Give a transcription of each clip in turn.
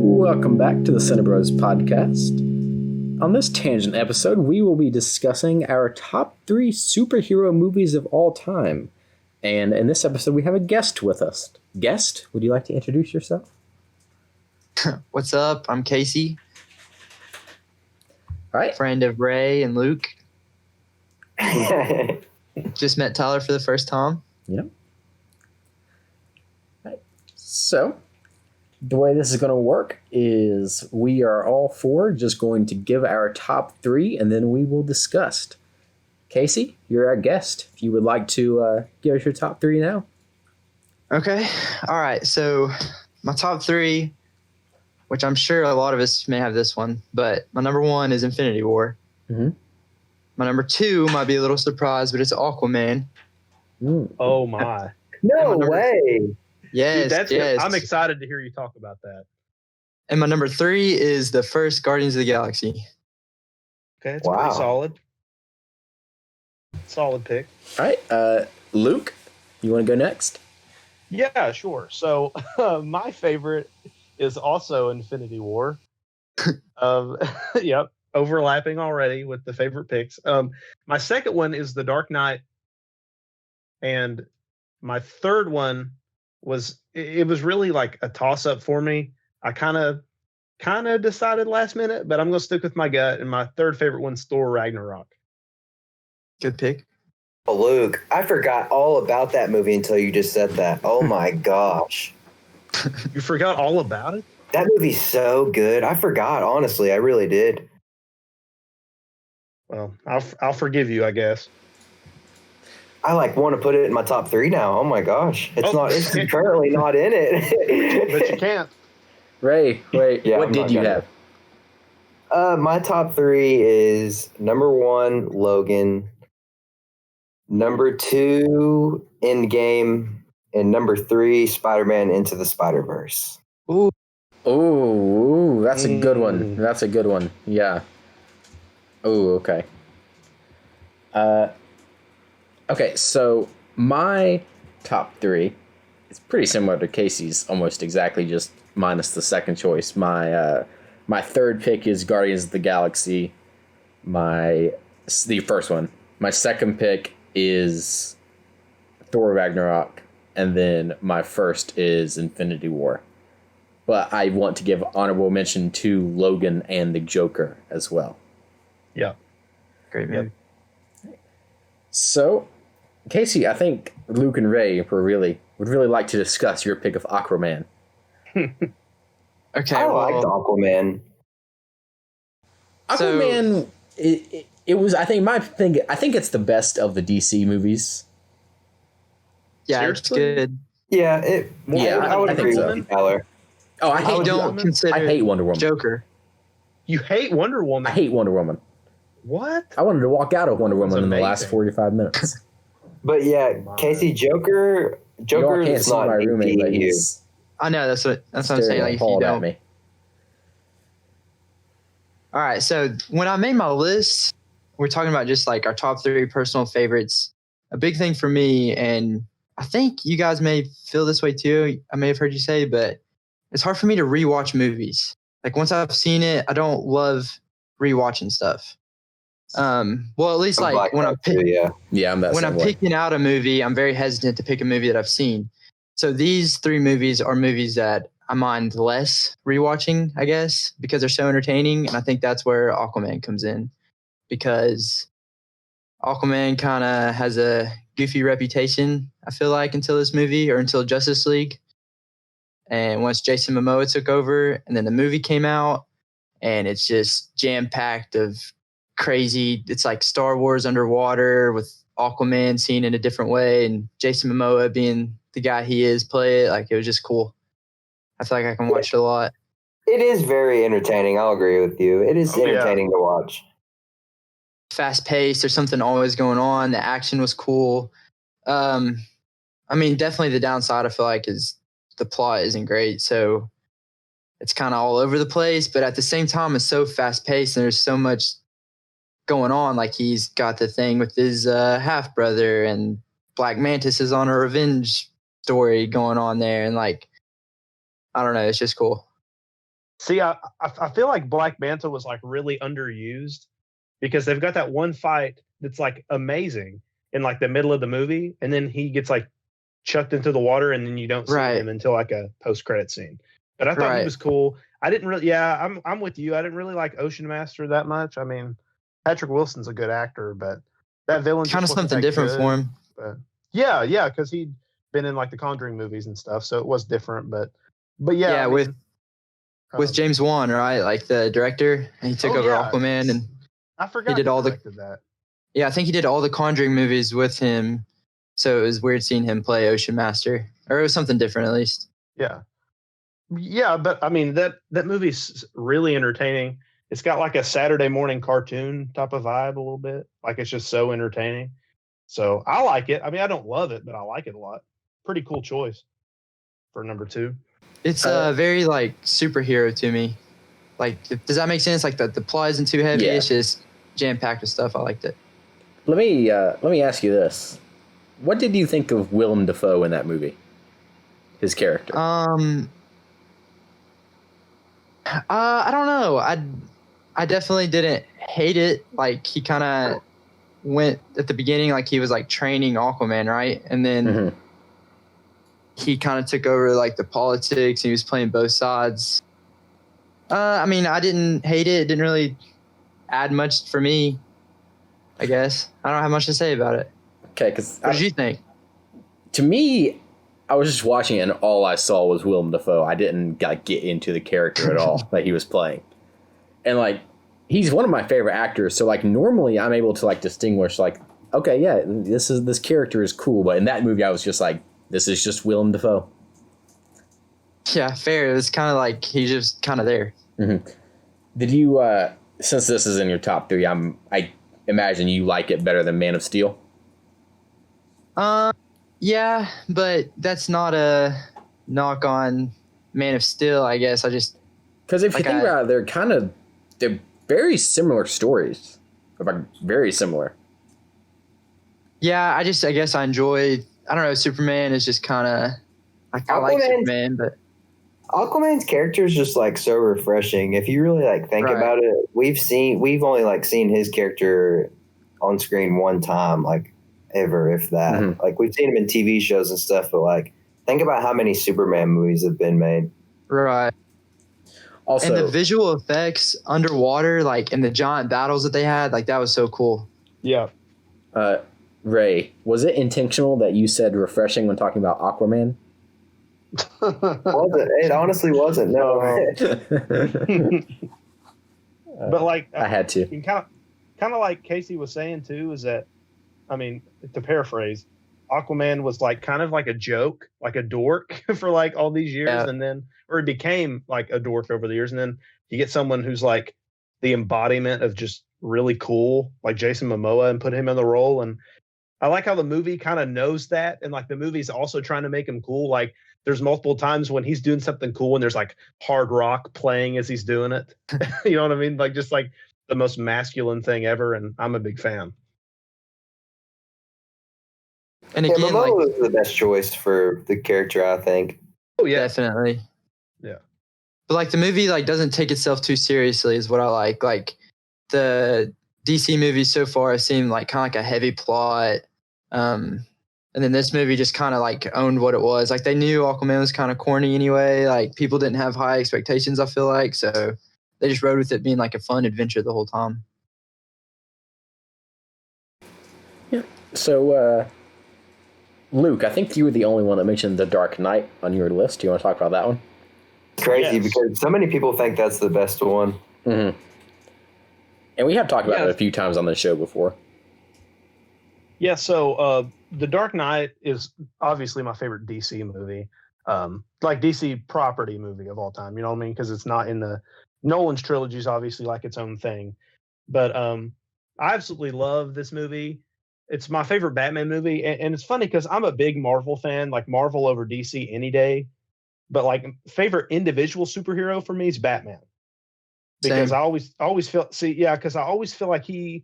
Welcome back to the Cinebros podcast. On this tangent episode, we will be discussing our top 3 superhero movies of all time. And in this episode, we have a guest with us. Guest, would you like to introduce yourself? What's up? I'm Casey. All right. Friend of Ray and Luke. Just met Tyler for the first time. Yeah. All right. So, the way this is going to work is we are all 4 just going to give our top 3, and then we will discuss. Casey, you're our guest. If you would like to give us your top 3 now. Okay. All right. So my top 3, which I'm sure a lot of us may have this one, but my number 1 is Infinity War. Mm-hmm. My number 2 might be a little surprise, but it's Aquaman. Oh my! No way! Yes, Dude, yes. I'm excited to hear you talk about that. And my number 3 is the first Guardians of the Galaxy. Okay, that's Wow. pretty solid. Solid pick. All right. Luke, you want to go next? Yeah, sure. So my favorite is also Infinity War. Yep, overlapping already with the favorite picks. My second one is The Dark Knight, and my third one was really like a toss up for me. I kind of decided last minute, but I'm gonna stick with my gut. And my third favorite one's Thor Ragnarok. Good pick. Oh, Luke, I forgot all about that movie until you just said that. Oh my gosh. You forgot all about it? That movie's so good. I forgot, honestly. I really did. Well, I'll forgive you, I guess. I want to put it in my top 3 now. Oh my gosh. It's currently not in it. But you can't. Ray, Yeah, what I'm did not you gonna. have? My top 3 is number 1, Logan. Number 2, Endgame. And number 3, Spider-Man Into the Spider-Verse. Oh, that's a good one. That's a good one. Yeah. Oh, okay. Okay, so my top 3 is pretty similar to Casey's, almost exactly, just minus the second choice. My third pick is Guardians of the Galaxy. The first one. My second pick is Thor Ragnarok, and then my first is Infinity War. But I want to give honorable mention to Logan and the Joker as well. Yeah. Great movie. So, Casey, I think Luke and Ray would really like to discuss your pick of Aquaman. Okay. I liked Aquaman. So- Aquaman, it was, I think it's the best of the DC movies. Yeah, it's Seriously? good. Yeah, I would I think agree so. with you, Tyler. Oh, I I hate don't consider I hate Wonder Woman. Joker. You hate Wonder Woman. I hate Wonder Woman. What? I wanted to walk out of Wonder Woman in the last amazing. 45 minutes. But yeah, Casey, Joker Y'all can't is see not my roommate, but DCU. he's I know that's what I'm saying. staring Like, if you appalled at don't. me. All right. So when I made my list, we're talking about just like our top 3 personal favorites. A big thing for me, and I think you guys may feel this way too. I may have heard you say, but it's hard for me to rewatch movies. Like once I've seen it, I don't love rewatching stuff. Well, at least like when I'm Yeah, I'm that when same I'm way. picking out a movie, I'm very hesitant to pick a movie that I've seen. So these 3 movies are movies that I mind less rewatching, I guess, because they're so entertaining. And I think that's where Aquaman comes in, because Aquaman kind of has a goofy reputation, I feel like, until this movie or until Justice League. And once Jason Momoa took over and then the movie came out, and it's just jam-packed of crazy. It's like Star Wars underwater with Aquaman seen in a different way and Jason Momoa being the guy he is play it. Like, it was just cool. I feel like I can watch it a lot. It is very entertaining. I'll agree with you. It is entertaining to watch. Fast paced. There's something always going on. The action was cool. I mean, definitely the downside I feel like is the plot isn't great. So it's kind of all over the place, but at the same time, it's so fast paced and there's so much going on. Like, he's got the thing with his half brother, and Black Mantis is on a revenge story going on there. And like, I don't know, it's just cool. See, I feel like Black Manta was like really underused because they've got that one fight that's like amazing in like the middle of the movie, and then he gets like chucked into the water, and then you don't see Right. him until like a post-credit scene. But I thought he Right. was cool. I didn't really, yeah, I'm with you. I didn't really like Ocean Master that much. I mean, Patrick Wilson's a good actor, but that villain Kind of just wasn't something that different good. for him. But yeah, because he'd been in like the Conjuring movies and stuff, so it was different. But yeah, Yeah, I mean, with James Wan, right? Like the director, and he took over yeah. Aquaman, and I forgot did all the- directed that. yeah, I think he did all the Conjuring movies with him. So it was weird seeing him play Ocean Master, or it was something different at least. Yeah, but I mean that movie's really entertaining. It's got like a Saturday morning cartoon type of vibe a little bit. Like it's just so entertaining. So I like it. I mean, I don't love it, but I like it a lot. Pretty cool choice for number 2. It's very like superhero to me. Like, does that make sense? Like the plot isn't too heavy. Yeah. It's just jam packed with stuff. I liked it. Let me ask you this: what did you think of Willem Dafoe in that movie? His character. I don't know. I definitely didn't hate it. Like he kind of went at the beginning, like he was like training Aquaman, right? And then he kind of took over like the politics. And he was playing both sides. I mean, I didn't hate it. It didn't really add much for me, I guess. I don't have much to say about it. Okay, because What did you think? To me, I was just watching it, and all I saw was Willem Dafoe. I didn't like get into the character at all that he was playing, and like he's one of my favorite actors. So like normally I'm able to like distinguish like, okay, yeah, this character is cool, but in that movie I was just like, this is just Willem Dafoe. Yeah, fair. It was kind of like he's just kind of there. Mm-hmm. Did you? Since this is in your top 3, I imagine you like it better than Man of Steel. Yeah, but that's not a knock on Man of Steel, I guess. I just because if like you think about it, they're very similar stories, like very similar. Yeah, I guess I enjoy. I don't know. Superman is just kind of like I like Superman, but Aquaman's character is just like so refreshing. If you really like think about it, we've only like seen his character on screen one time, like ever, if that. Mm-hmm. Like we've seen him in TV shows and stuff, but like think about how many Superman movies have been made. Right. Also, and the visual effects underwater, like in the giant battles that they had, like that was so cool. Yeah. Ray, was it intentional that you said refreshing when talking about Aquaman? It honestly wasn't. No. But like I had to. kind of like Casey was saying too, is that, I mean, to paraphrase, Aquaman was like kind of like a joke, like a dork for like all these years, and then, or he became like a dork over the years, and then you get someone who's like the embodiment of just really cool, like Jason Momoa, and put him in the role. And I like how the movie kind of knows that, and like the movie's also trying to make him cool. Like there's multiple times when he's doing something cool and there's like hard rock playing as he's doing it. You know what I mean? Like just like the most masculine thing ever, and I'm a big fan. And again, Momoa was the best choice for the character, I think. Oh yeah, definitely. Yeah. But like the movie like doesn't take itself too seriously is what I like. Like the DC movies so far seem like kind of like a heavy plot. And then this movie just kind of like owned what it was. Like they knew Aquaman was kind of corny anyway. Like people didn't have high expectations, I feel like. So they just rode with it being like a fun adventure the whole time. Yeah. So, Luke, I think you were the only one that mentioned The Dark Knight on your list. Do you want to talk about that one? Crazy, because so many people think that's the best one. Mm-hmm. And we have talked about it a few times on the show before. Yeah, so The Dark Knight is obviously my favorite DC movie, like DC property movie of all time. You know what I mean? Because it's not in the Nolan's trilogy is obviously like its own thing. But I absolutely love this movie. It's my favorite Batman movie, and it's funny because I'm a big Marvel fan, like Marvel over DC any day. But like favorite individual superhero for me is Batman, because Same. I always feel because I always feel like he's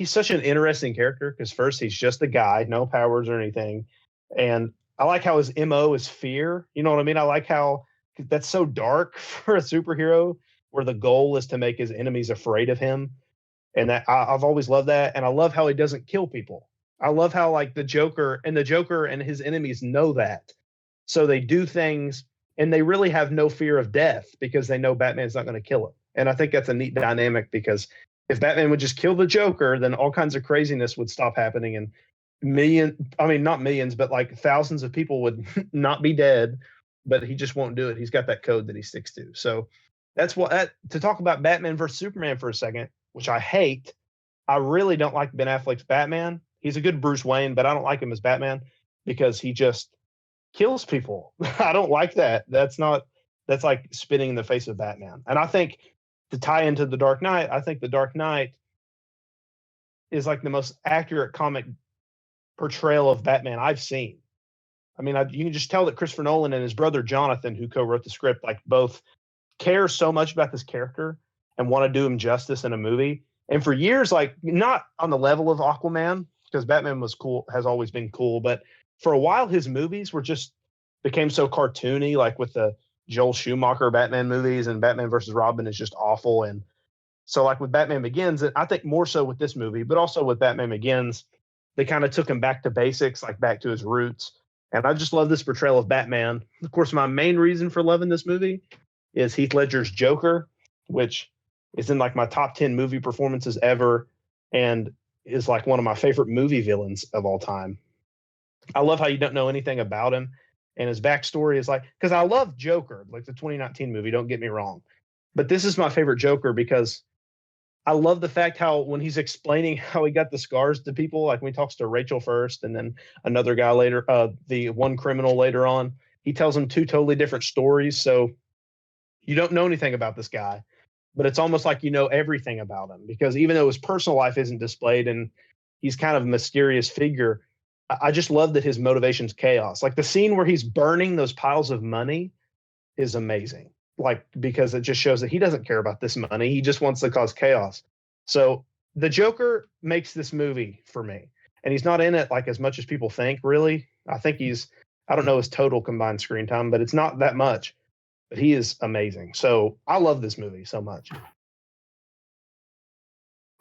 such an interesting character, because first he's just a guy, no powers or anything, and I like how his MO is fear. You know what I mean? I like how that's so dark for a superhero, where the goal is to make his enemies afraid of him. And that I've always loved that, and I love how he doesn't kill people. I love how like the Joker and his enemies know that, so they do things, and they really have no fear of death because they know Batman's not going to kill him. And I think that's a neat dynamic, because if Batman would just kill the Joker, then all kinds of craziness would stop happening, and not millions, but like thousands of people would not be dead. But he just won't do it. He's got that code that he sticks to. So that's to talk about Batman versus Superman for a second, which I hate. I really don't like Ben Affleck's Batman. He's a good Bruce Wayne, but I don't like him as Batman because he just kills people. I don't like that. That's like spitting in the face of Batman. And I think, to tie into The Dark Knight, I think The Dark Knight is like the most accurate comic portrayal of Batman I've seen. I mean, you can just tell that Christopher Nolan and his brother Jonathan, who co-wrote the script, like both care so much about this character and want to do him justice in a movie. And for years, like, not on the level of Aquaman, because Batman was cool, has always been cool, but for a while his movies became so cartoony, like with the Joel Schumacher Batman movies, and Batman versus Robin is just awful. And so like with Batman Begins, I think more so with this movie, but also with Batman Begins, they kind of took him back to basics, like back to his roots. And I just love this portrayal of Batman. Of course, my main reason for loving this movie is Heath Ledger's Joker, which is in like my top 10 movie performances ever, and is like one of my favorite movie villains of all time. I love how you don't know anything about him, and his backstory is like, because I love Joker, like the 2019 movie, don't get me wrong, but this is my favorite Joker because I love the fact how when he's explaining how he got the scars to people, like when he talks to Rachel first and then another guy later, the one criminal later on, he tells them two totally different stories. So you don't know anything about this guy, but it's almost like you know everything about him, because even though his personal life isn't displayed and he's kind of a mysterious figure, I just love that his motivation's chaos. Like the scene where he's burning those piles of money is amazing. Like, because it just shows that he doesn't care about this money. He just wants to cause chaos. So the Joker makes this movie for me, and he's not in it like as much as people think, really. I think I don't know his total combined screen time, but it's not that much, but he is amazing. So I love this movie so much.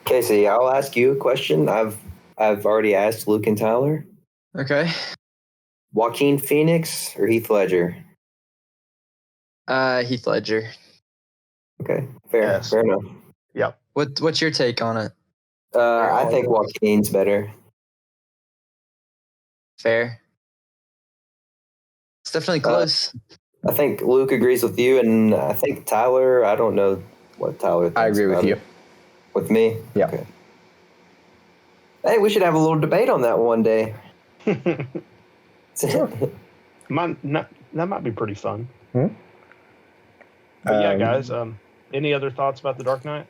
Casey, I'll ask you a question. I've already asked Luke and Tyler. Okay. Joaquin Phoenix or Heath Ledger? Heath Ledger. Okay, fair Yes. fair enough. Yep. What's your take on it? I think Joaquin's better. Fair. It's definitely close. I think Luke agrees with you, and I think Tyler, I don't know what Tyler thinks. I agree with about you. it. With me? Yeah. Okay. Hey, we should have a little debate on that one day. Sure. That might be pretty fun. Hmm? But yeah, guys, any other thoughts about The Dark Knight?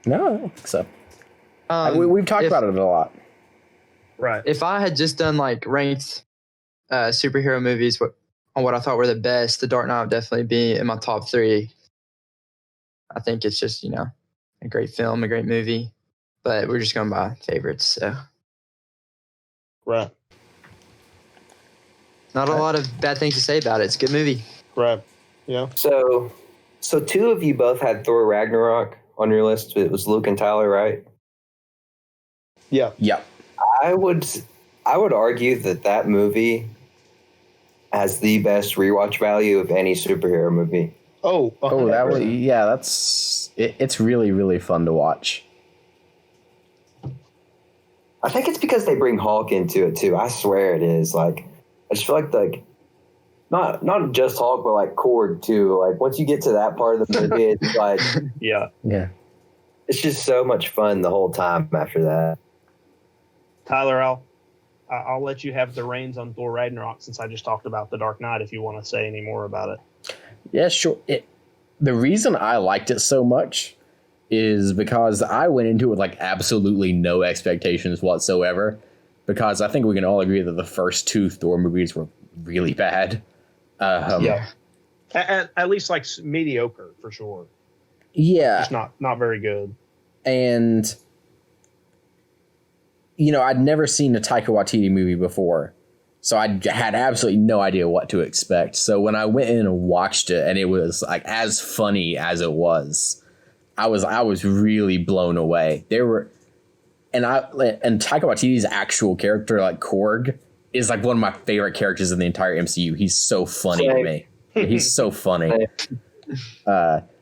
No, I don't think so. We've talked if- about it a lot. Right. If I had just done like ranked superhero movies on what I thought were the best, The Dark Knight would definitely be in my top 3. I think it's just, a great film, a great movie, but we're just going by favorites. So Right. not a lot of bad things to say about it. It's a good movie. Right. Yeah. So two of you both had Thor Ragnarok on your list. It was Luke and Tyler, right? Yeah. Yeah. I would argue that movie has the best rewatch value of any superhero movie. Oh, that was 100%. it's really, really fun to watch. I think it's because they bring Hulk into it too. I swear it is. Like, I just feel like not just Hulk, but like Korg too. Like once you get to that part of the movie, it's like Yeah. it's just so much fun the whole time after that. Tyler, I'll let you have the reins on Thor Ragnarok, since I just talked about The Dark Knight, if you want to say any more about it. Yeah, sure. The reason I liked it so much is because I went into it with like absolutely no expectations whatsoever, because I think we can all agree that the first 2 Thor movies were really bad. Yeah. At least like mediocre for sure. Yeah. Just not very good. And I'd never seen a Taika Waititi movie before. So I had absolutely no idea what to expect. So when I went in and watched it, and it was like as funny as it was, I was really blown away. And Taika Waititi's actual character, like Korg, is like one of my favorite characters in the entire MCU. He's so funny to me. He's so funny.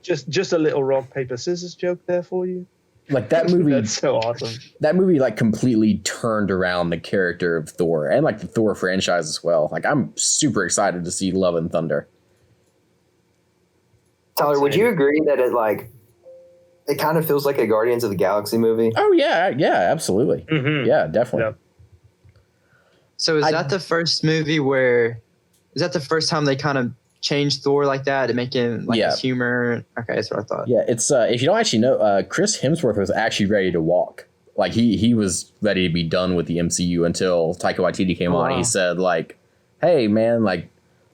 Just a little rock paper scissors joke there for you. Like that movie, That's so awesome. That movie like completely turned around the character of Thor and like the Thor franchise as well. Like I'm super excited to see Love and Thunder. Tyler, would you agree that it kind of feels like a Guardians of the Galaxy movie? Oh yeah, absolutely. Mm-hmm. Yeah, definitely. Yep. So is that the first movie is that the first time they kind of changed Thor like that to make him like his humor? Okay, that's what I thought. Yeah, it's if you don't actually know, Chris Hemsworth was actually ready to walk. Like he was ready to be done with the MCU until Taika Waititi came on. Wow. He said like, "Hey man, like,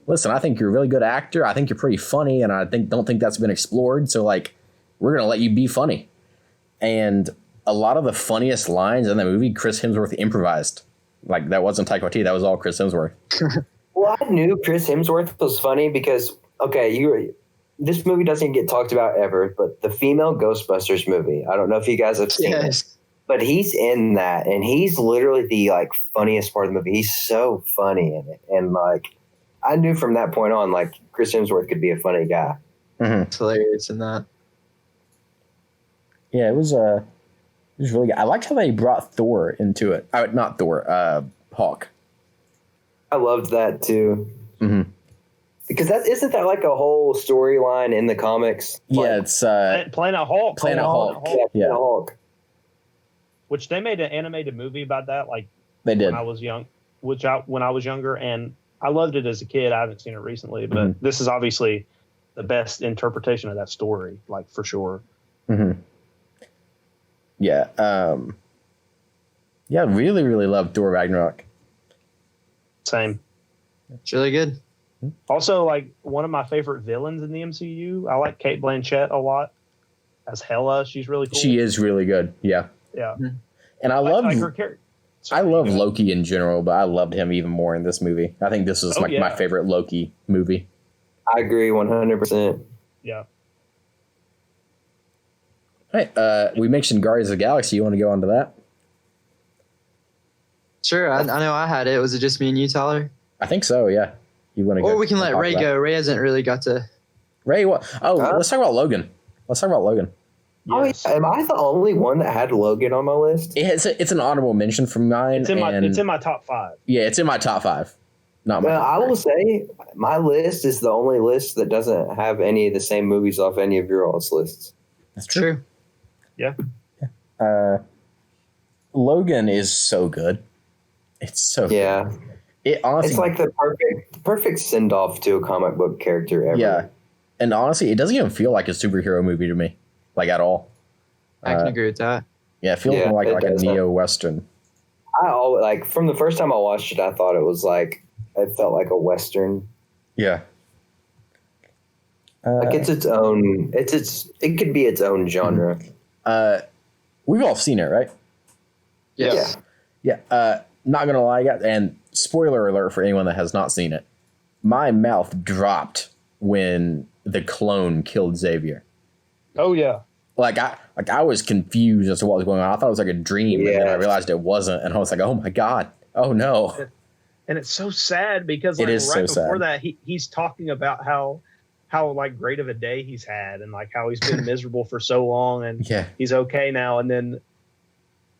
listen, I think you're a really good actor. I think you're pretty funny, and don't think that's been explored. So like, we're gonna let you be funny." And a lot of the funniest lines in the movie, Chris Hemsworth improvised. Like that wasn't Taika Waititi. That was all Chris Hemsworth. Well, I knew Chris Hemsworth was funny because, this movie doesn't get talked about ever, but the female Ghostbusters movie, I don't know if you guys have seen it, but he's in that, and he's literally the like funniest part of the movie. He's so funny in it, and like I knew from that point on, like Chris Hemsworth could be a funny guy. Mm-hmm. It's hilarious in that. Yeah, it was really good. I liked how they brought Thor into it. Not Thor, Hawk. I loved that too. Mm-hmm. Because isn't that like a whole storyline in the comics? Yeah, it's Planet Hulk. Planet Hulk. Yeah. Hulk. Which they made an animated movie about that, like They did. when I was young. When I was younger, and I loved it as a kid. I haven't seen it recently, but this is obviously the best interpretation of that story, like for sure. Mm-hmm. Yeah. Yeah, really, really loved Thor Ragnarok. Same. It's really good. Also, like one of my favorite villains in the MCU. I like Cate Blanchett a lot as Hela. She's really cool. She is really good. Yeah. Yeah. And I love her character. I love Loki in general, but I loved him even more in this movie. I think this was my favorite Loki movie. I agree 100%. Yeah. All right. We mentioned Guardians of the Galaxy. You want to go on to that? Sure, I know I had it. Was it just me and you, Tyler? I think so, yeah. You want to Or we can let Ray go. Ray hasn't really got to. Ray, what? Oh, let's talk about Logan. Let's talk about Logan. Yes. Oh, yeah. Am I the only one that had Logan on my list? It's an honorable mention from mine. It's in my top 5. Yeah, it's in my top 5. Not my Well, top I 3. will say my list is the only list that doesn't have any of the same movies off any of your all's lists. That's true. Yeah. Logan is so good. It's so Yeah. good. It honestly, It's like the perfect send off to a comic book character ever. yeah. And honestly, it doesn't even feel like a superhero movie to me, like at all. I can agree with that. Yeah, it feels more like a neo-Western. I always like from the first time I watched it, I thought it was like it felt like a Western. Yeah. Like it's its own. It could be its own genre. We've all seen it, right? Yes. Yeah. Not gonna lie, guys, and spoiler alert for anyone that has not seen it. My mouth dropped when the clone killed Xavier. Oh yeah. I was confused as to what was going on. I thought it was like a dream, and then I Yes. realized it wasn't, and I was like, "Oh my god! Oh no!" And it's so sad because It like, is right so before sad. that he's talking about how like great of a day he's had and like how he's been miserable for so long and Yeah. he's okay now, and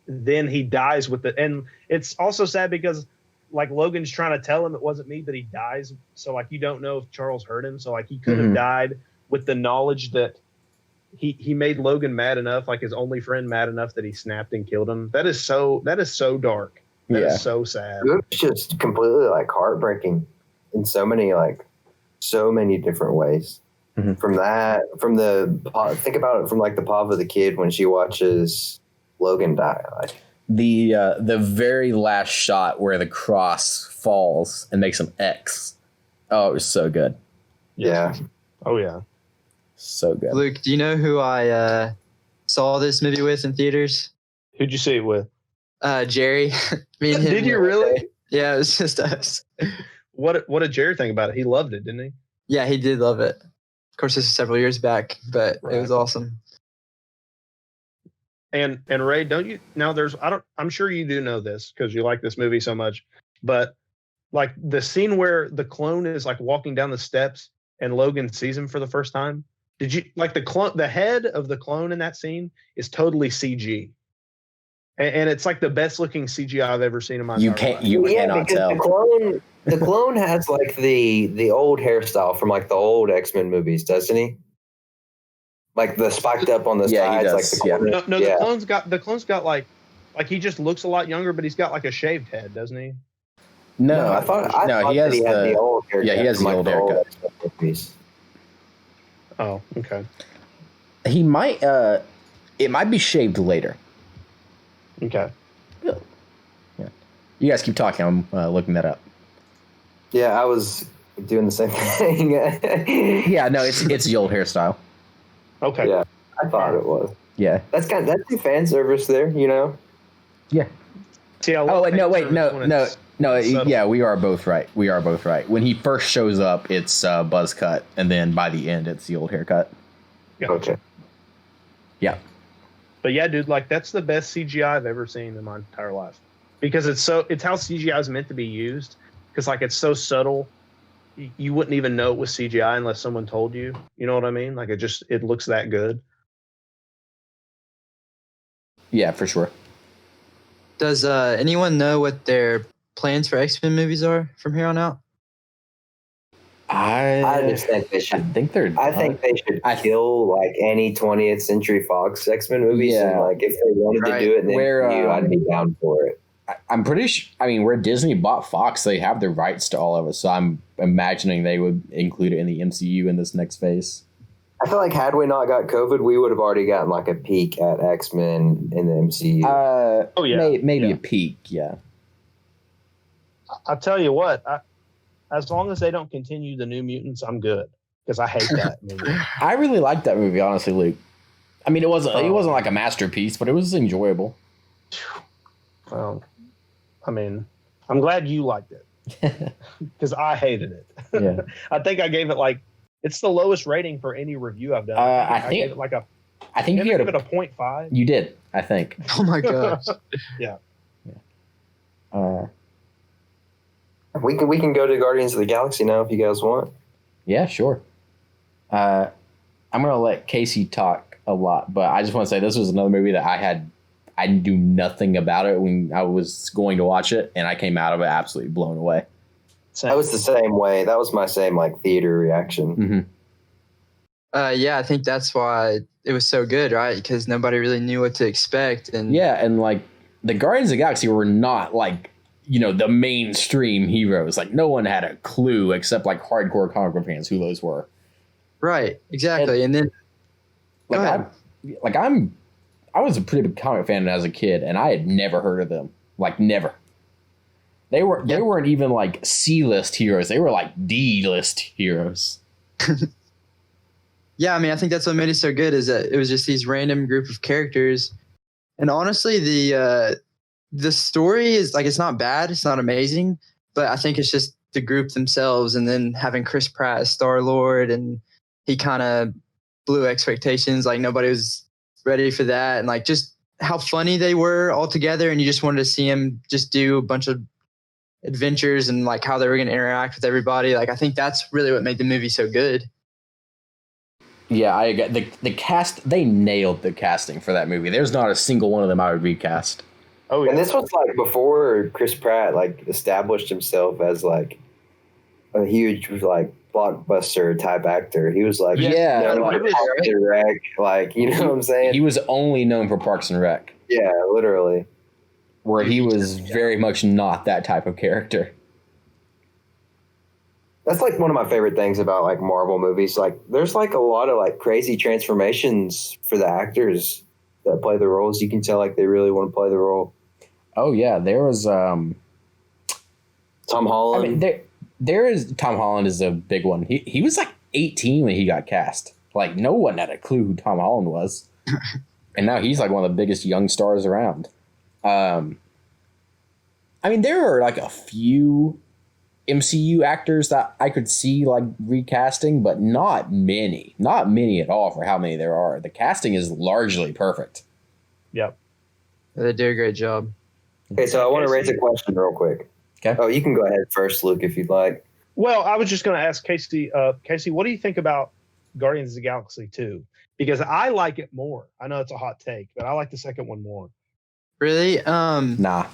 then he dies with it. And it's also sad because like Logan's trying to tell him it wasn't me, but he dies. So like you don't know if Charles hurt him. So like he could have died with the knowledge that he made Logan mad enough, like his only friend mad enough that he snapped and killed him. That is so dark. That is so sad. It's just completely like heartbreaking in so many different ways. Mhm. Think about it from like the paw of the kid when she watches Logan die. Like, The very last shot where the cross falls and makes an X. Oh, it was so good. yeah. Oh yeah. So good. Luke, do you know who I saw this movie with in theaters? Who'd you see it with? Jerry. Me and him. Did you really? Yeah, it was just us. What did Jared think about it? He loved it, didn't he? Yeah, he did love it. Of course, this is several years back, but it was awesome. And Ray, don't you now? I'm sure you do know this because you like this movie so much, but like the scene where the clone is like walking down the steps and Logan sees him for the first time. Did you like the head of the clone in that scene is totally CG, and it's like the best looking CGI I've ever seen in my entire life. You cannot tell. The clone has like the old hairstyle from like the old X-Men movies, doesn't he? Like the spiked up on the sides, like the corner. No, the clone's got like he just looks a lot younger, but he's got like a shaved head, doesn't he? No, I thought he has he had the old haircut. Yeah, he has the old haircut. Oh, okay. He might. It might be shaved later. Okay. Yeah. You guys keep talking. I'm looking that up. Yeah, I was doing the same thing. Yeah, no, it's the old hairstyle. Okay. Yeah, I thought it was. Yeah. That's the fan service there, you know? Yeah. See, no. Yeah, we are both right. When he first shows up, it's buzz cut, and then by the end, it's the old haircut. Yeah. Okay. Yeah. But yeah, dude, like that's the best CGI I've ever seen in my entire life because it's how CGI is meant to be used. Because like it's so subtle, you wouldn't even know it was CGI unless someone told you. You know what I mean? Like it looks that good. Yeah, for sure. Does anyone know what their plans for X-Men movies are from here on out? I just think they should. I think they should kill like any 20th Century Fox X-Men movies, and like if they wanted to do it in the MCU, I'd be down for it. I'm pretty sure. I mean, where Disney bought Fox, they have the rights to all of it. So I'm imagining they would include it in the MCU in this next phase. I feel like had we not got COVID, we would have already gotten like a peek at X-Men in the MCU. Maybe a peek. Yeah. I'll tell you what. As long as they don't continue the New Mutants, I'm good because I hate that movie. I really liked that movie, honestly, Luke. I mean, it wasn't like a masterpiece, but it was enjoyable. Well, I mean, I'm glad you liked it because I hated it. Yeah. I think I gave it it's the lowest rating for any review I've done. I gave it I think you gave it a 0.5. You did, I think. Oh my gosh. Yeah. We can go to Guardians of the Galaxy now if you guys want. Yeah, sure. I'm gonna let Casey talk a lot, but I just want to say this was another movie that I knew nothing about it when I was going to watch it, and I came out of it absolutely blown away. I was the same way. That was my same theater reaction. Mm-hmm. Yeah, I think that's why it was so good, right? Because nobody really knew what to expect, and the Guardians of the Galaxy were not the mainstream heroes. Like no one had a clue except hardcore comic book fans who those were. Right, exactly. And then I was a pretty big comic fan as a kid, and I had never heard of them. Never. They weren't even C-list heroes. They were D-list heroes. Yeah, I mean, I think that's what made it so good is that it was just these random group of characters. And honestly, the story is it's not bad. It's not amazing, but I think it's just the group themselves. And then having Chris Pratt as Star-Lord, and he kind of blew expectations. Nobody was ready for that. And just how funny they were all together. And you just wanted to see him just do a bunch of adventures and how they were going to interact with everybody. I think that's really what made the movie so good. Yeah, I got the cast. They nailed the casting for that movie. There's not a single one of them I would recast. Oh, yeah. And this was before Chris Pratt established himself as a huge blockbuster type actor. He was Parks and Rec, you know what I'm saying? He was only known for Parks and Rec. Yeah, literally. Where he was very much not that type of character. That's one of my favorite things about Marvel movies. There's a lot of crazy transformations for the actors that play the roles. You can tell they really want to play the role. Oh yeah, there was Tom Holland. I mean, there is Tom Holland is a big one. He was 18 when he got cast. No one had a clue who Tom Holland was, and now he's one of the biggest young stars around. I mean, there are like a few MCU actors that I could see like recasting, but not many. Not many at all for how many there are. The casting is largely perfect. Yep. They do a great job. Okay, so I want to raise a question real quick. Okay. Oh, you can go ahead first, Luke, if you'd like. Well, I was just going to ask Casey. Casey, what do you think about Guardians of the Galaxy 2? Because I like it more. I know it's a hot take, but I like the second one more. Really? Nah.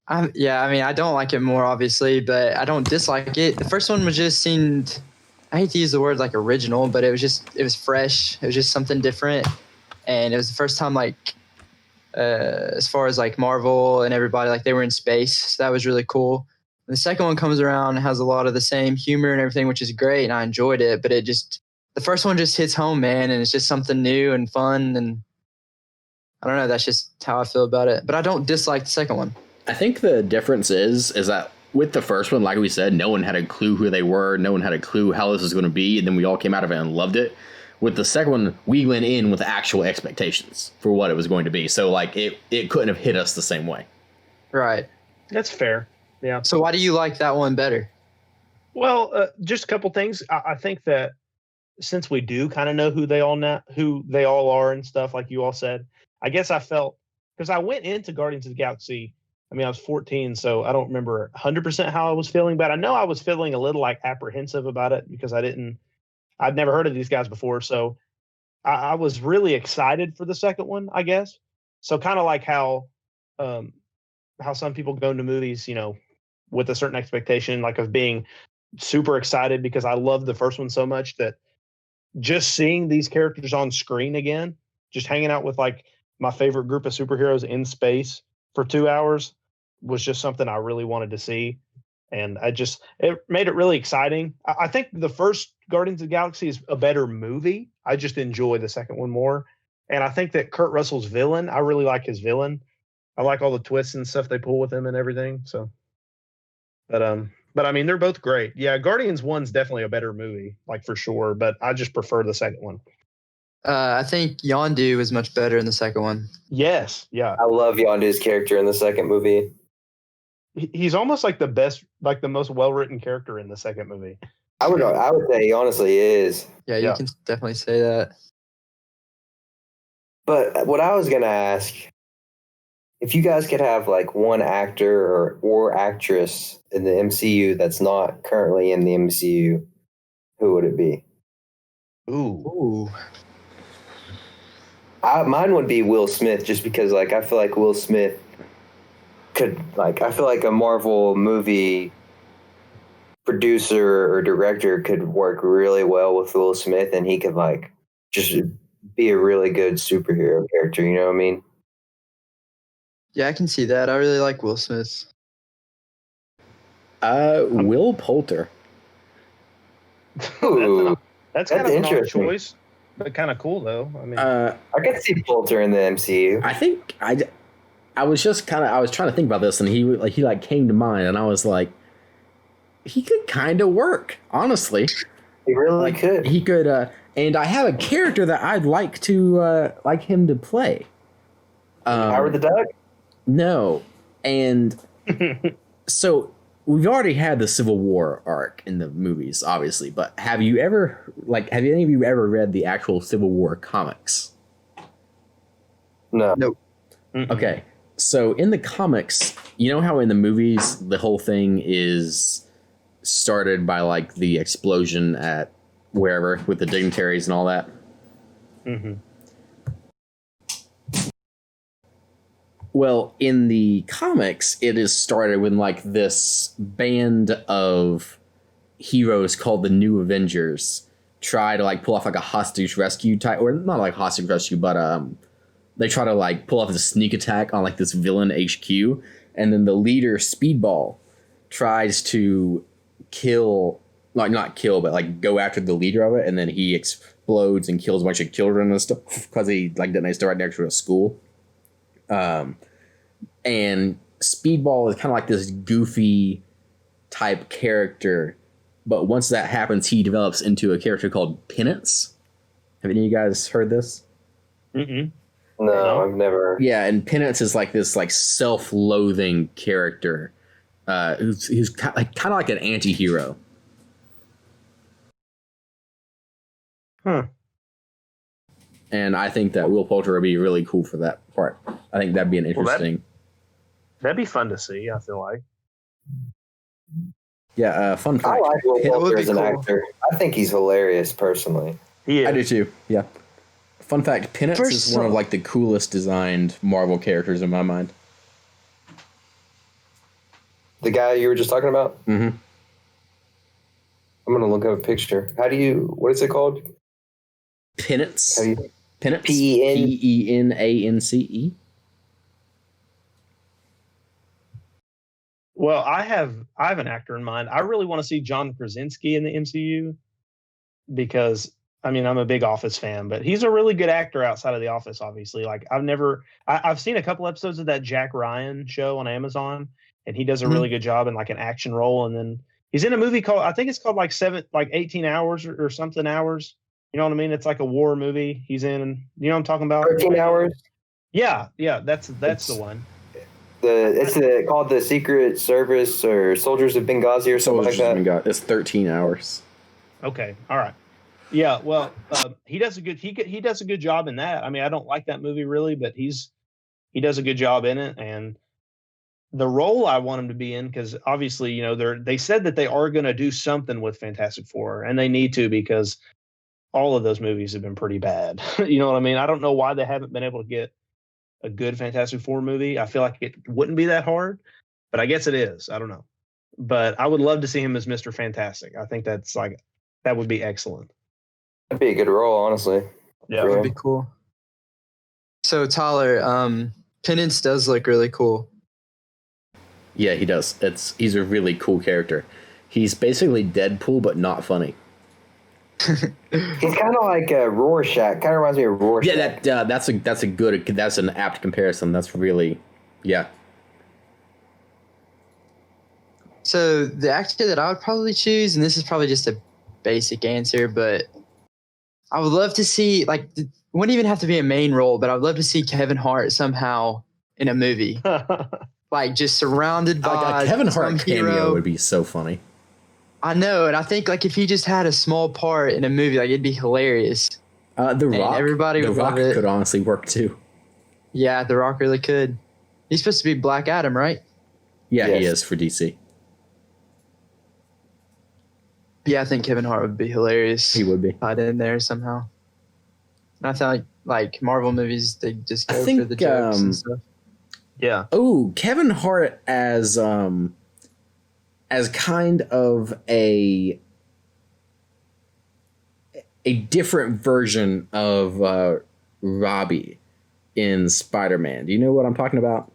I mean, I don't like it more, obviously, but I don't dislike it. The first one seemed, I hate to use the word like original, but it was fresh. It was just something different. And it was the first time, like, as far as like Marvel and everybody, like they were in space. So that was really cool. And the second one comes around and has a lot of the same humor and everything, which is great. And I enjoyed it, but the first one just hits home, man. And it's just something new and fun. And I don't know. That's just how I feel about it. But I don't dislike the second one. I think the difference is that with the first one, like we said, no one had a clue who they were. No one had a clue how this was going to be. And then we all came out of it and loved it. With the second one, we went in with actual expectations for what it was going to be. So like it couldn't have hit us the same way. Right. That's fair. Yeah. So why do you like that one better? Well, just a couple things. I think that since we do kind of know who they all are and stuff, like you all said, I guess I felt, because I went into Guardians of the Galaxy, I mean, I was 14, so I don't remember 100% how I was feeling, but I know I was feeling a little like apprehensive about it because I'd never heard of these guys before. So I was really excited for the second one, I guess. So kind of like how some people go into movies, with a certain expectation, like of being super excited because I loved the first one so much that just seeing these characters on screen again, just hanging out with like my favorite group of superheroes in space for 2 hours was just something I really wanted to see. And it made it really exciting. I think the first Guardians of the Galaxy is a better movie. I just enjoy the second one more. And I think that Kurt Russell's villain, I really like his villain. I like all the twists and stuff they pull with him and everything. So, but I mean, they're both great. Yeah, Guardians 1's definitely a better movie, like for sure. But I just prefer the second one. I think Yondu was much better in the second one. Yes, yeah. I love Yondu's character in the second movie. He's almost like the best, like the most well-written character in the second movie. I would say he honestly is. Yeah, you can definitely say that. But what I was gonna ask, if you guys could have like one actor or actress in the MCU that's not currently in the MCU, who would it be? Ooh. Mine would be Will Smith, just because like I feel like Will Smith I feel like a Marvel movie producer or director could work really well with Will Smith, and he could like just be a really good superhero character. You know what I mean? Yeah, I can see that. I really like Will Smith. Will Poulter. Ooh, that's kind of an odd interesting choice, but kind of cool though. I mean, I could see Poulter in the MCU. I think I was trying to think about this, and he came to mind, and I was like, he could kind of work, honestly. He really could. He could, and I have a character that I'd like him to play. Howard the Duck? No, and so we've already had the Civil War arc in the movies, obviously, but have any of you ever read the actual Civil War comics? No. Nope. Okay. So in the comics, you know how in the movies the whole thing is started by like the explosion at wherever with the dignitaries and all that? Mm-hmm. Well, in the comics, it is started with like this band of heroes called the New Avengers try to like pull off like a hostage rescue type, or not like hostage rescue, but they try to like pull off a sneak attack on like this villain HQ, and then the leader Speedball tries to not kill, but like go after the leader of it, and then he explodes and kills a bunch of children and stuff because he like detonates right next to a school. And Speedball is kind of like this goofy type character, but once that happens, he develops into a character called Penance. Have any of you guys heard this? Mm-mm. No, I've never. Yeah, and Penance is like this like self-loathing character who's kind of like an anti-hero. And I think that Will Poulter would be really cool for that part. I think that'd be an interesting. That'd be fun to see, I feel like. Yeah, fun fact. I like Will Poulter as an actor. I think he's hilarious, personally. I do too, yeah. Fun fact, Penance is one of like the coolest designed Marvel characters in my mind. The guy you were just talking about? Mm-hmm. I'm going to look up a picture. What is it called? Penance. Penance. Penance. Well, I have an actor in mind. I really want to see John Krasinski in the MCU because, I mean, I'm a big Office fan, but he's a really good actor outside of The Office, obviously. Like, I've seen a couple episodes of that Jack Ryan show on Amazon, and he does a really good job in like an action role. And then he's in a movie called, I think it's called like 18 hours or something hours. You know what I mean? It's like a war movie he's in. You know what I'm talking about? 13 hours? Yeah, that's the one. It's called the Secret Service or Soldiers of Benghazi or something like that. It's 13 hours. Okay, all right. Yeah, well, he does a good job in that. I mean, I don't like that movie really, but he does a good job in it. And the role I want him to be in, because obviously, you know, they said that they are going to do something with Fantastic Four, and they need to because all of those movies have been pretty bad. You know what I mean? I don't know why they haven't been able to get a good Fantastic Four movie. I feel like it wouldn't be that hard, but I guess it is. I don't know. But I would love to see him as Mr. Fantastic. I think that would be excellent. That'd be a good role, honestly. Yeah, it would be cool. So Tyler, Penance does look really cool. Yeah, he does. He's a really cool character. He's basically Deadpool, but not funny. He's kind of like Rorschach. Kind of reminds me of Rorschach. Yeah, that's an apt comparison. That's really, yeah. So the actor that I would probably choose, and this is probably just a basic answer, but I would love to see, like, it wouldn't even have to be a main role, but I would love to see Kevin Hart somehow in a movie. Like, just surrounded by a Kevin Hart cameo hero. would be so funny. I know, and I think, like, if he just had a small part in a movie, like, it'd be hilarious. The Rock, everybody would love it. Could honestly work too. Yeah, The Rock really could. He's supposed to be Black Adam, right? Yeah, yes. He is for DC. Yeah, I think Kevin Hart would be hilarious. He would be tied in there somehow. And I feel like Marvel movies, they just go for the jokes and stuff. Yeah. Oh, Kevin Hart as kind of a different version of Robbie in Spider-Man. Do you know what I'm talking about?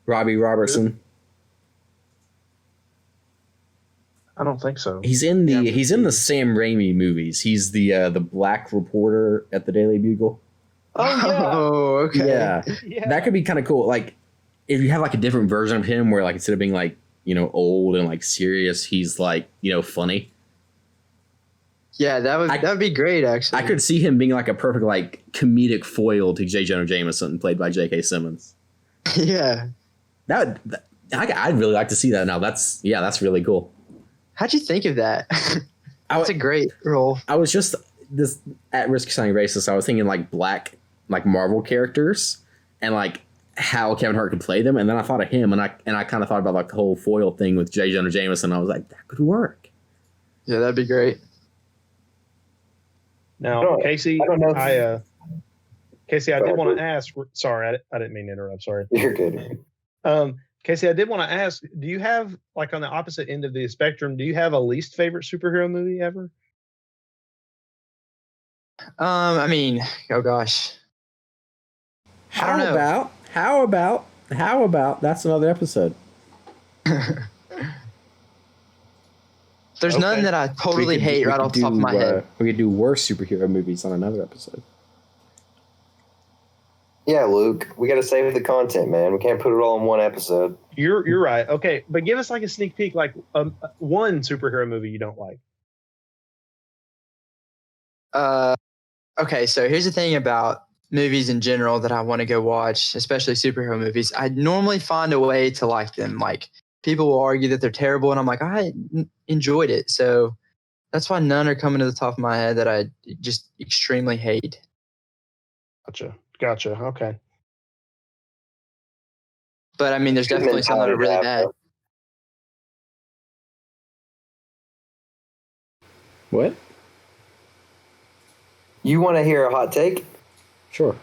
Robbie Robertson. I don't think so. He's in the Sam Raimi movies. He's the black reporter at the Daily Bugle. Oh, yeah. Oh, okay. Yeah. That could be kind of cool. Like, if you have like a different version of him where like instead of being like, you know, old and like serious, he's like, you know, funny. Yeah, that would be great, actually. I could see him being like a perfect like comedic foil to J. Jonah Jameson, played by J.K. Simmons. Yeah. I'd really like to see that now. That's really cool. How'd you think of that? That's a great role. I was just at risk of sounding racist. I was thinking like black, like Marvel characters, and like how Kevin Hart could play them. And then I thought of him, and I kind of thought about like the whole foil thing with J. Jonah Jameson. I was like, that could work. Yeah, that'd be great. Now, Casey, Casey, I did want to ask. Sorry, I didn't mean to interrupt. Sorry. You're good. Casey, I did want to ask, do you have, like, on the opposite end of the spectrum, do you have a least favorite superhero movie ever? I mean, oh gosh. How about that's another episode. There's none that I totally hate right off the top of my head. We could do worse superhero movies on another episode. Yeah, Luke, we got to save the content, man. We can't put it all in one episode. You're right. Okay, but give us like a sneak peek, like one superhero movie you don't like. Okay, so here's the thing about movies in general that I want to go watch, especially superhero movies, I normally find a way to like them. Like people will argue that they're terrible, and I'm like, enjoyed it. So that's why none are coming to the top of my head that I just extremely hate. Gotcha. Okay. But I mean, there's definitely some that are really bad. What? You want to hear a hot take? Sure.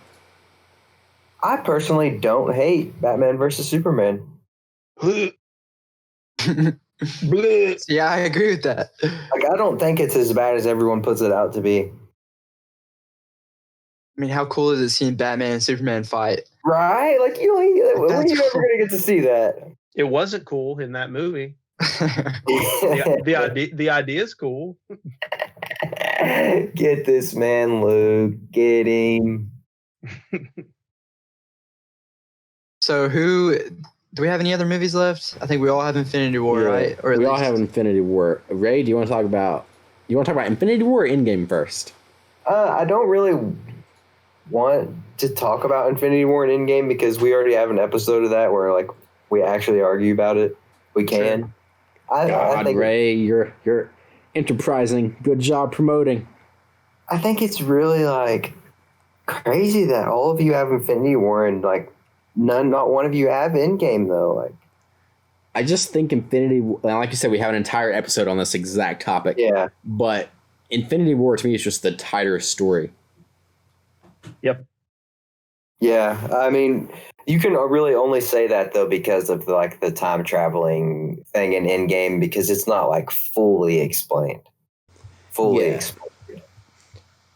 I personally don't hate Batman versus Superman. Yeah, I agree with that. Like, I don't think it's as bad as everyone puts it out to be. I mean, how cool is it seeing Batman and Superman fight? Right? Like, when are you ever going to get to see that? It wasn't cool in that movie. The idea is cool. Get this man, Luke. Get him. So do we have any other movies left? I think we all have Infinity War, right? Or we all have Infinity War. Ray, do you want to talk about Infinity War or Endgame first? I don't really want to talk about Infinity War and Endgame because we already have an episode of that where like we actually argue about it. We can. Sure. I think, Ray, you're enterprising. Good job promoting. I think it's really like crazy that all of you have Infinity War and like not one of you have Endgame though. Like, I just think Infinity War, like you said, we have an entire episode on this exact topic. Yeah. But Infinity War to me is just the tighter story. Yep. Yeah, I mean, you can really only say that though because of the time traveling thing in Endgame because it's not like fully explained. Explained.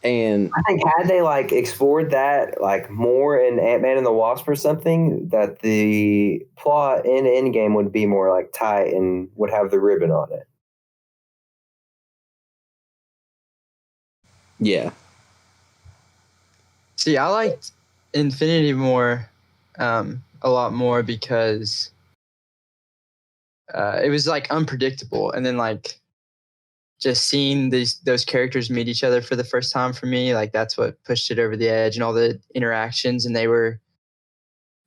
And I think had they like explored that like more in Ant-Man and the Wasp or something, that the plot in Endgame would be more like tight and would have the ribbon on it. Yeah. See, I liked Infinity War a lot more because it was like unpredictable, and then like just seeing those characters meet each other for the first time for me, like that's what pushed it over the edge, and all the interactions. And they were,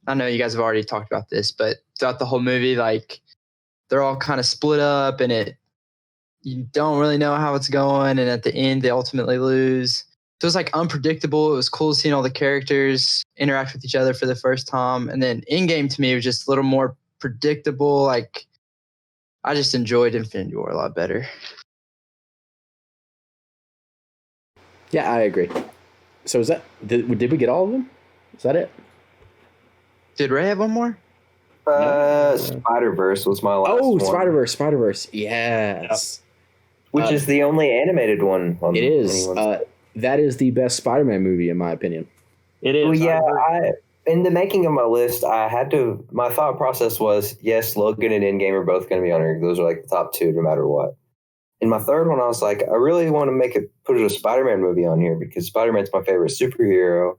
I know you guys have already talked about this, but throughout the whole movie, like they're all kind of split up, and you don't really know how it's going, and at the end they ultimately lose. So it was like unpredictable. It was cool seeing all the characters interact with each other for the first time. And then Endgame to me was just a little more predictable. Like I just enjoyed Infinity War a lot better. Yeah, I agree. So is that did we get all of them? Is that it? Did Ray have one more? Spider-Verse was my last one. Oh, Spider-Verse. Yes. Yep. Which is the only animated one. It is. That is the best Spider-Man movie, in my opinion. It is. Well, yeah, in the making of my list, my thought process was, yes, Logan and Endgame are both going to be on here. Those are like the top two no matter what. In my third one, I was like, I really want to put a Spider-Man movie on here because Spider-Man's my favorite superhero.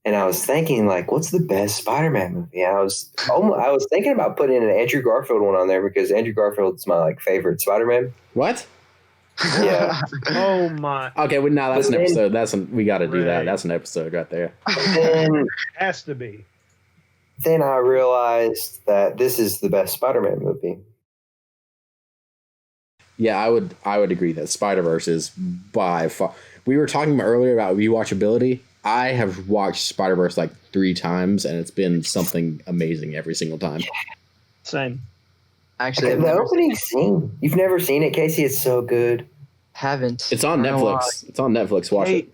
And I was thinking, like, what's the best Spider-Man movie? And I was thinking about putting an Andrew Garfield one on there because Andrew Garfield's my like favorite Spider-Man. What? Yeah. Oh my. Okay, well, now that's an episode. We got to do that. That's an episode right there. Then has to be. Then I realized that this is the best Spider-Man movie. Yeah, I would agree that Spider-Verse is by far. We were talking earlier about rewatchability. I have watched Spider-Verse like 3 times, and it's been something amazing every single time. Same. Actually, the opening scene. You've never seen it, Casey? It's so good. Haven't. It's on Netflix. It's on Netflix. Watch it.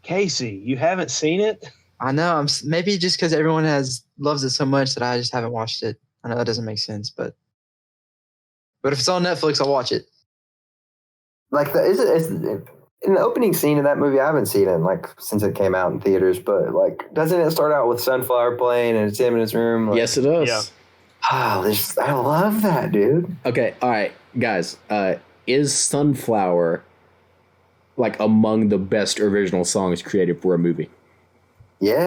Casey, you haven't seen it? I know. Maybe just because everyone loves it so much that I just haven't watched it. I know that doesn't make sense, but if it's on Netflix, I'll watch it. Like in the opening scene of that movie, I haven't seen it since it came out in theaters, but like, doesn't it start out with Sunflower playing and it's him in his room? Like, yes, it does. Yeah. Oh, I love that, dude. Okay, all right, guys. Is Sunflower like among the best original songs created for a movie? Yeah,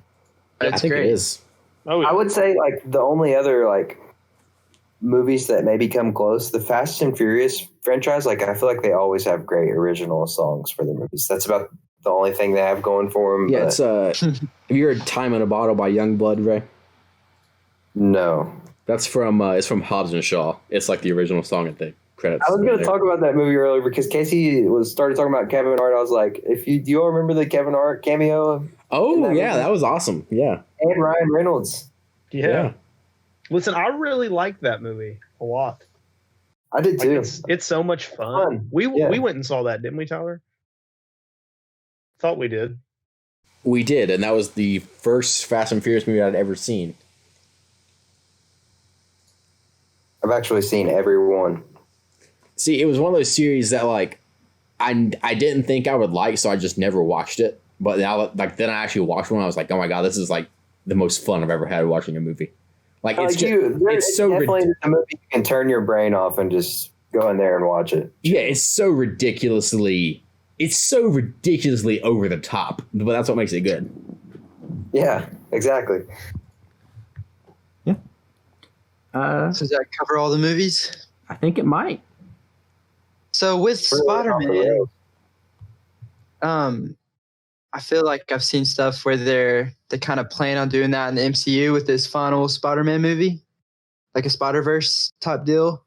I think great. it is. Oh, yeah. I would say like the only other like movies that maybe come close, the Fast and Furious franchise. Like I feel like they always have great original songs for their movies. That's about the only thing they have going for them. Yeah, it's have you heard "Time in a Bottle" by Youngblood, Ray? No. That's from it's from Hobbs and Shaw. It's like the original song at the credits. I was going to talk about that movie earlier because Casey started talking about Kevin Hart. I was like, do you all remember the Kevin Hart cameo? Oh yeah, that was awesome. Yeah, and Ryan Reynolds. Yeah. Listen, I really liked that movie a lot. I did too. It's so much fun. We went and saw that, didn't we, Tyler? Thought we did. We did, and that was the first Fast and Furious movie I'd ever seen. I've actually seen every one. See, it was one of those series that like I didn't think I would like, so I just never watched it. But now, like then I actually watched one. I was like, oh my god, this is like the most fun I've ever had watching a movie. Like it's so definitely a movie you can turn your brain off and just go in there and watch it. Yeah, it's so ridiculously over the top, but that's what makes it good. Yeah, exactly. Yeah. So does that cover all the movies? I think it might. So with Spider-Man, I feel like I've seen stuff where they kind of plan on doing that in the MCU with this final Spider-Man movie, like a Spider-Verse type deal.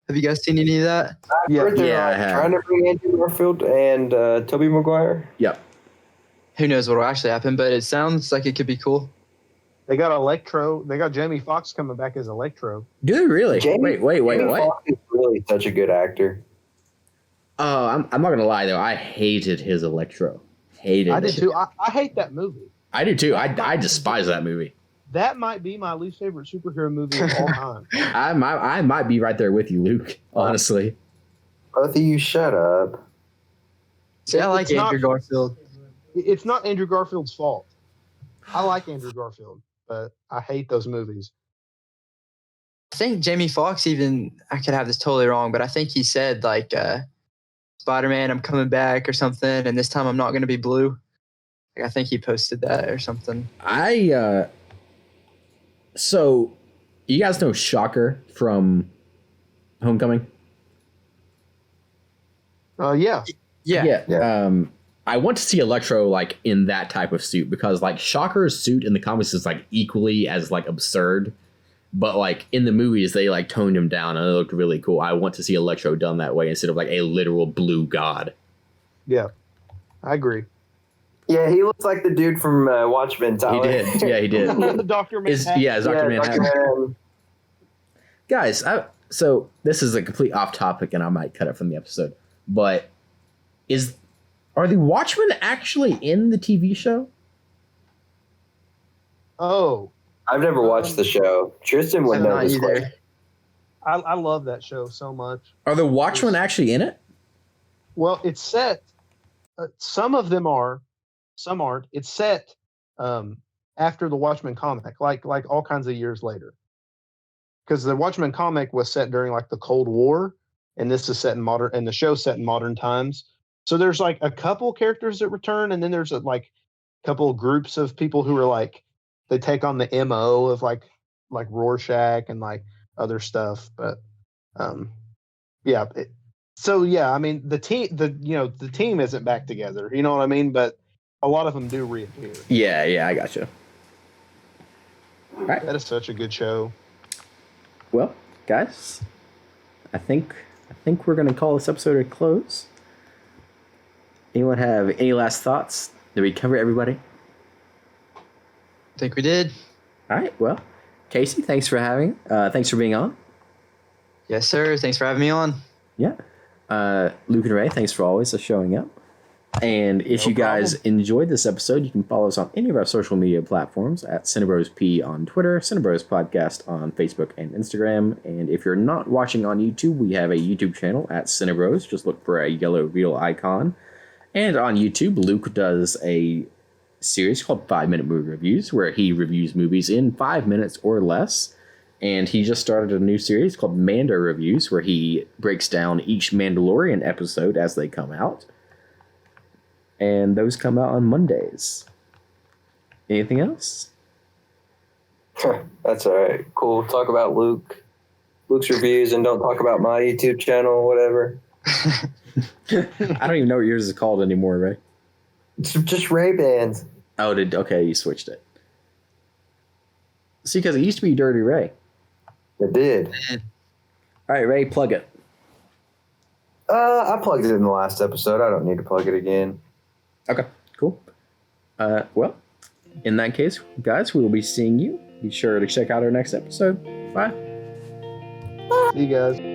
Have you guys seen any of that? Yeah, I have. Trying to bring Andrew Garfield and Tobey Maguire. Yep. Who knows what will actually happen, but it sounds like it could be cool. They got Electro. They got Jamie Foxx coming back as Electro. Do they really? Wait, Jamie what? Foxx is really such a good actor. Oh, I'm not gonna lie though. I hated his Electro. I did too. I hate that movie. I do too. I despise that movie. That might be my least favorite superhero movie of all time. I might be right there with you, Luke. Honestly. Both of you, shut up. See, I like Andrew Garfield. It's not Andrew Garfield's fault. I like Andrew Garfield, but I hate those movies. I think Jamie Foxx I could have this totally wrong, but I think he said like Spider-Man, I'm coming back or something, and this time I'm not going to be blue. Like, I think he posted that or something. So you guys know Shocker from Homecoming? Yeah. I want to see Electro like in that type of suit because like Shocker's suit in the comics is like equally as like absurd, but like in the movies they like toned him down and it looked really cool. I want to see Electro done that way instead of like a literal blue god. Yeah, I agree. Yeah, he looks like the dude from Watchmen, Tyler. He did. Yeah, he did. Dr. Manhattan. It's Dr. Manhattan. Manhattan. Guys, so this is a complete off topic and I might cut it from the episode, but are the Watchmen actually in the TV show? Oh. I've never watched the show. Tristan would know this question. I love that show so much. Are the Watchmen actually in it? Well, it's set. Some of them are. Some aren't. It's set after the Watchmen comic, like all kinds of years later. Because the Watchmen comic was set during like the Cold War, and this is set in modern, and the show's set in modern times. So there's like a couple characters that return, and then there's like a couple groups of people who are like they take on the MO of like Rorschach and like other stuff. But yeah. So yeah, I mean the team isn't back together. You know what I mean? But a lot of them do reappear. Yeah, I gotcha. All right. That is such a good show. Well, guys, I think we're gonna call this episode a close. Anyone have any last thoughts? Did we cover everybody? I think we did. All right. Well, Casey, thanks for being on. Yes, sir. Thanks for having me on. Yeah. Luke and Ray, thanks for always showing up. And if you guys enjoyed this episode, you can follow us on any of our social media platforms at CinebrosP on Twitter, Cinebros Podcast on Facebook and Instagram. And if you're not watching on YouTube, we have a YouTube channel at Cinebros. Just look for a yellow wheel icon. And on YouTube, Luke does a series called 5-Minute Movie Reviews, where he reviews movies in 5 minutes or less. And he just started a new series called Mando Reviews, where he breaks down each Mandalorian episode as they come out. And those come out on Mondays. Anything else? That's all right. Cool. Talk about Luke's reviews, and don't talk about my YouTube channel, whatever. I don't even know what yours is called anymore, right? It's just Ray-Bans. Oh, okay, you switched it. See, because it used to be Dirty Ray. It did. All right, Ray, plug it. I plugged it in the last episode. I don't need to plug it again. Okay, cool. Well, in that case, guys, we will be seeing you. Be sure to check out our next episode. Bye. See you guys.